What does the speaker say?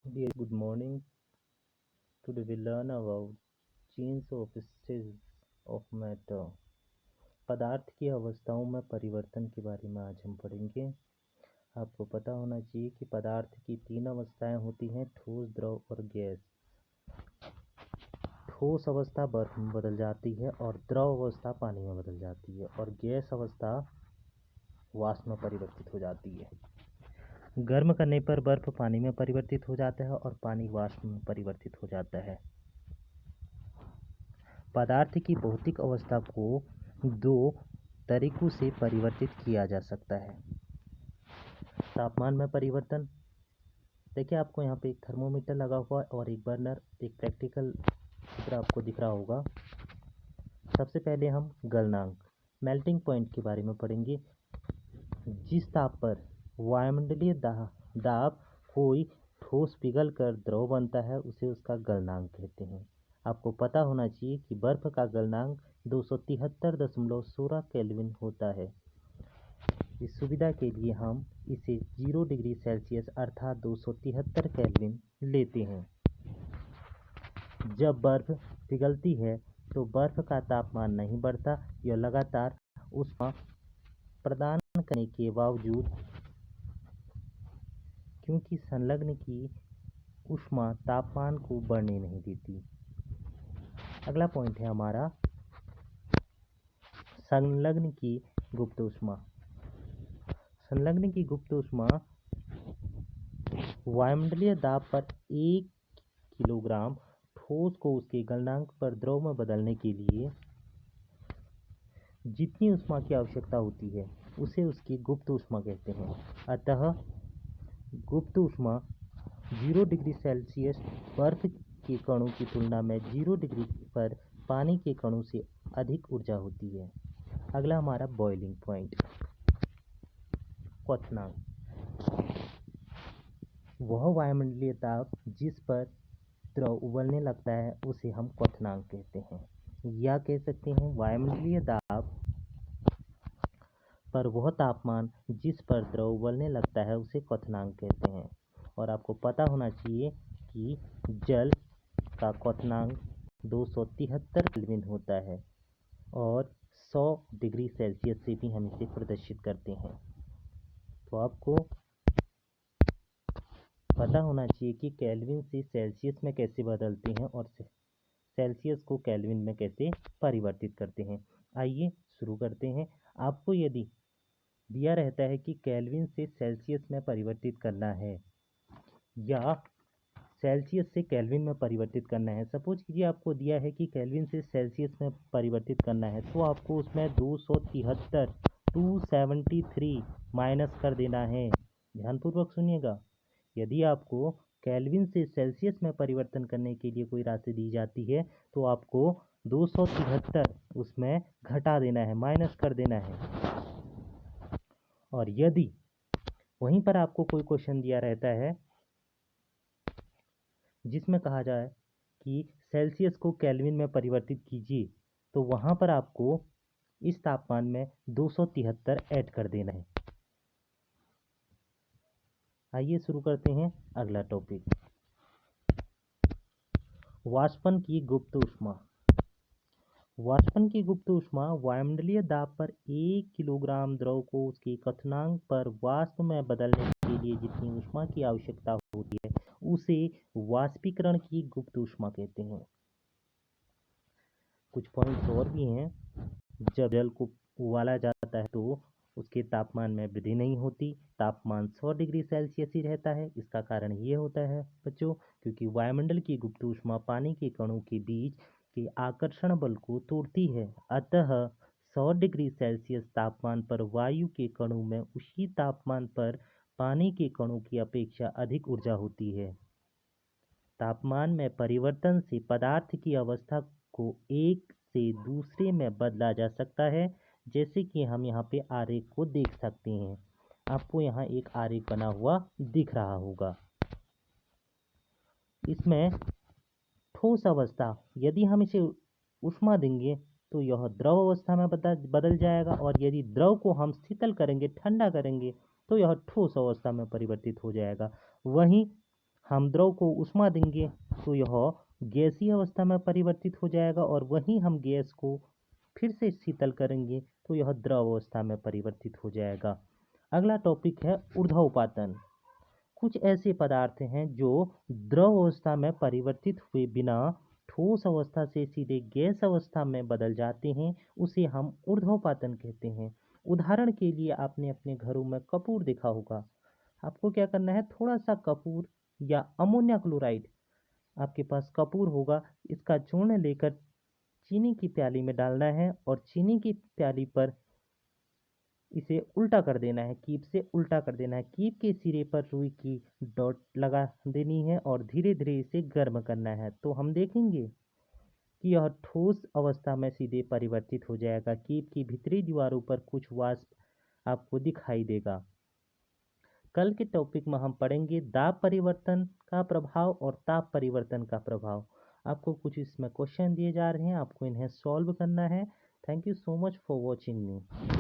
Dear, good morning. Today we learn about change of states of matter. पदार्थ की अवस्थाओं में परिवर्तन के बारे में आज हम पढ़ेंगे। आपको पता होना चाहिए कि पदार्थ की तीन अवस्थाएं होती हैं, ठोस, द्रव और गैस। ठोस अवस्था बर्फ में बदल जाती है और द्रव अवस्था पानी में बदल जाती है और गैस अवस्था वाष्प में परिवर्तित हो जाती है। गर्म करने पर बर्फ पानी में परिवर्तित हो जाता है और पानी वाष्प में परिवर्तित हो जाता है। पदार्थ की भौतिक अवस्था को दो तरीकों से परिवर्तित किया जा सकता है। तापमान में परिवर्तन। देखिए, आपको यहाँ पे एक थर्मोमीटर लगा हुआ है और एक बर्नर, एक प्रैक्टिकल चित्र आपको दिख रहा होगा। सबसे पहले हम गलनांक मेल्टिंग पॉइंट के बारे में पढ़ेंगे। जिस ताप पर वायुमंडलीय दाब कोई ठोस पिघल कर द्रव बनता है उसे उसका गलनांक कहते हैं। आपको पता होना चाहिए कि बर्फ का गलनांक 273.16 केल्विन होता है। इस सुविधा के लिए हम इसे 0 डिग्री सेल्सियस अर्थात 273 केल्विन लेते हैं। जब बर्फ पिघलती है तो बर्फ का तापमान नहीं बढ़ता, यह लगातार ऊष्मा प्रदान करने के बावजूद, क्योंकि संलग्न की ऊष्मा तापमान को बढ़ने नहीं देती। अगला पॉइंट है हमारा संलग्न की गुप्त ऊष्मा। संलग्न की गुप्त ऊष्मा वायुमंडलीय दाब पर 1 किलोग्राम ठोस को उसके गलनांक पर द्रव में बदलने के लिए जितनी ऊष्मा की आवश्यकता होती है उसे उसकी गुप्त ऊष्मा कहते हैं। अतः गुप्त ऊष्मा 0 डिग्री सेल्सियस बर्फ के कणों की तुलना में 0 डिग्री पर पानी के कणों से अधिक ऊर्जा होती है। अगला हमारा बॉइलिंग पॉइंट, क्वथनांक। वह वायुमंडलीय दाब जिस पर द्रव उबलने लगता है उसे हम क्वथनांक कहते हैं, या कह सकते हैं वायुमंडलीय दाब पर वह तापमान जिस पर द्रव उबलने लगता है उसे क्वथनांक कहते हैं। और आपको पता होना चाहिए कि जल का क्वथनांक 273 केल्विन होता है और 100 डिग्री सेल्सियस से भी हम इसे प्रदर्शित करते हैं। तो आपको पता होना चाहिए कि केल्विन से सेल्सियस में कैसे बदलते हैं और सेल्सियस को केल्विन में कैसे परिवर्तित करते हैं। आइए शुरू करते हैं। आपको यदि दिया रहता है कि केल्विन से सेल्सियस में परिवर्तित करना है या सेल्सियस से केल्विन में परिवर्तित करना है, सपोज कीजिए आपको दिया है कि केल्विन से सेल्सियस में परिवर्तित करना है, तो आपको उसमें 273 माइनस कर देना है। ध्यानपूर्वक सुनिएगा। यदि आपको केल्विन से सेल्सियस में परिवर्तन करने के लिए कोई राशि दी जाती है तो आपको 273 उसमें घटा देना है, माइनस कर देना है। और यदि वहीं पर आपको कोई क्वेश्चन दिया रहता है जिसमें कहा जाए कि सेल्सियस को केल्विन में परिवर्तित कीजिए, तो वहां पर आपको इस तापमान में 273 ऐड कर देना है। आइए शुरू करते हैं अगला टॉपिक, वाष्पन की गुप्त ऊष्मा। वाष्पन की गुप्त ऊष्मा वायुमंडलीय दाब पर 1 किलोग्राम द्रव को उसके क्वथनांक पर वाष्प में बदलने के लिए जितनी ऊष्मा की आवश्यकता होती है उसे वाष्पीकरण की गुप्त ऊष्मा कहते हैं। कुछ पॉइंट्स और भी हैं। जब जल को उबाला जाता है तो उसके तापमान में वृद्धि नहीं होती, तापमान 100 डिग्री सेल्सियस ही रहता है। इसका कारण ये होता है बच्चों, क्योंकि वायुमंडल की गुप्त ऊष्मा पानी के कणों के बीच के आकर्षण बल को तोड़ती है। अतः 100 डिग्री सेल्सियस तापमान पर वायु के कणों में उसी तापमान पर पानी के कणों की अपेक्षा अधिक ऊर्जा होती है। तापमान में परिवर्तन से पदार्थ की अवस्था को एक से दूसरे में बदला जा सकता है, जैसे कि हम यहाँ पे आरेख को देख सकते हैं। आपको यहाँ एक आरेख बना हुआ दिख रहा होगा। इसमें ठोस अवस्था, यदि हम इसे ऊष्मा देंगे तो यह द्रव अवस्था में बदल जाएगा, और यदि द्रव को हम शीतल करेंगे, ठंडा करेंगे, तो यह ठोस अवस्था में परिवर्तित हो जाएगा। वहीं हम द्रव को ऊष्मा देंगे तो यह गैसीय अवस्था में परिवर्तित हो जाएगा, और वहीं हम गैस को फिर से शीतल करेंगे तो यह द्रव अवस्था में परिवर्तित हो जाएगा। अगला टॉपिक है ऊर्ध्वपातन। कुछ ऐसे पदार्थ हैं जो द्रव अवस्था में परिवर्तित हुए बिना ठोस अवस्था से सीधे गैस अवस्था में बदल जाते हैं, उसे हम ऊर्ध्वपातन कहते हैं। उदाहरण के लिए आपने अपने घरों में कपूर देखा होगा। आपको क्या करना है, थोड़ा सा कपूर या अमोनिया क्लोराइड, आपके पास कपूर होगा, इसका चूर्ण लेकर चीनी की प्याली में डालना है और चीनी की प्याली पर इसे उल्टा कर देना है, कीप से उल्टा कर देना है। कीप के सिरे पर रुई की डॉट लगा देनी है और धीरे धीरे इसे गर्म करना है, तो हम देखेंगे कि यह ठोस अवस्था में सीधे परिवर्तित हो जाएगा। कीप की भीतरी दीवारों पर कुछ वाष्प आपको दिखाई देगा। कल के टॉपिक में हम पढ़ेंगे दाब परिवर्तन का प्रभाव और ताप परिवर्तन का प्रभाव। आपको कुछ इसमें क्वेश्चन दिए जा रहे हैं, आपको इन्हें सॉल्व करना है। Thank you so much for watching me.